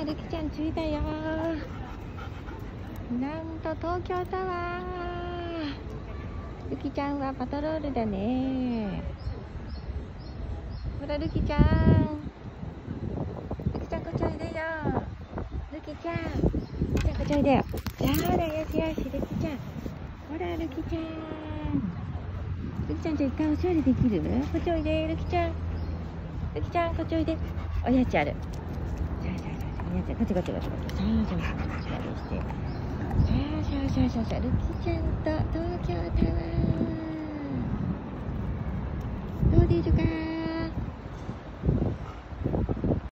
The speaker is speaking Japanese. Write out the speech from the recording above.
あ、るきちゃん着いたよ。なんと東京タワー。るきちゃんはパトロールだね。ほら、るきちゃん。るきちゃんこっちおいでよ。るきちゃん。るきちゃんこっちおいでよ。そうだ、よしよし、るきちゃん。ほら、るきちゃん。るきちゃんじゃあ一回お座りできる？こっちおいで、るきちゃん。るきちゃん、こっちおいで。おやつある。さあさあさあ、おやつこっちこっちこっちこっち。そうそうそう、お座りして。さあさあさあさあ、るきちゃんと東京タワー。どうですか？